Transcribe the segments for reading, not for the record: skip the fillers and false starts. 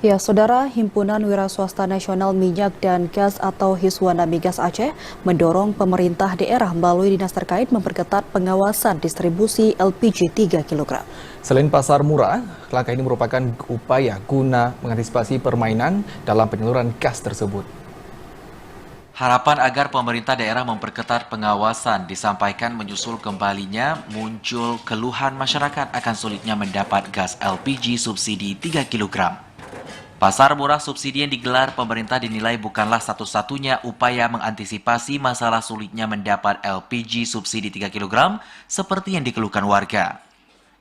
Ya, Saudara, Himpunan Wiraswasta Nasional Minyak dan Gas atau Hiswana Migas Aceh mendorong pemerintah daerah melalui dinas terkait memperketat pengawasan distribusi LPG 3 kg. Selain pasar murah, langkah ini merupakan upaya guna mengantisipasi permainan dalam penyaluran gas tersebut. Harapan agar pemerintah daerah memperketat pengawasan disampaikan menyusul kembalinya muncul keluhan masyarakat akan sulitnya mendapat gas LPG subsidi 3 kg. Pasar murah subsidi yang digelar pemerintah dinilai bukanlah satu-satunya upaya mengantisipasi masalah sulitnya mendapat LPG subsidi 3 kg seperti yang dikeluhkan warga.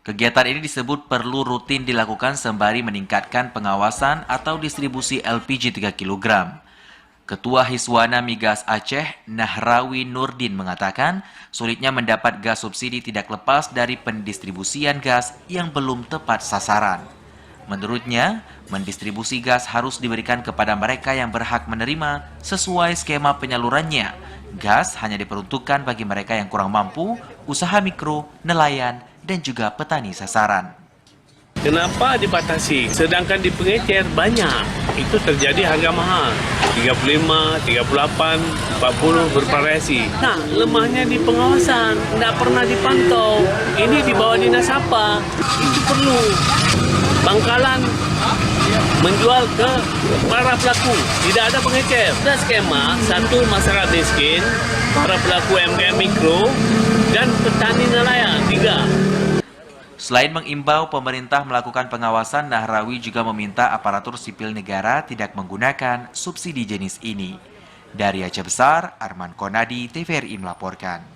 Kegiatan ini disebut perlu rutin dilakukan sembari meningkatkan pengawasan atau distribusi LPG 3 kg. Ketua Hiswana Migas Aceh, Nahrawi Nurdin mengatakan, sulitnya mendapat gas subsidi tidak lepas dari pendistribusian gas yang belum tepat sasaran. Menurutnya, mendistribusi gas harus diberikan kepada mereka yang berhak menerima sesuai skema penyalurannya. Gas hanya diperuntukkan bagi mereka yang kurang mampu, usaha mikro, nelayan, dan juga petani sasaran. Kenapa dibatasi? Sedangkan di pengecer banyak. Itu terjadi harga mahal. 35, 38, 40 bervariasi. Nah, lemahnya di pengawasan. Tidak pernah dipantau. Ini di bawah dinas apa? Itu perlu. Bangkalan menjual ke para pelaku. Tidak ada pengecer. Ada skema, satu masyarakat miskin, para pelaku UMKM mikro, dan petani nelayan. 3. Selain mengimbau pemerintah melakukan pengawasan, Nahrawi juga meminta aparatur sipil negara tidak menggunakan subsidi jenis ini. Dari Aceh Besar, Arman Konadi, TVRI melaporkan.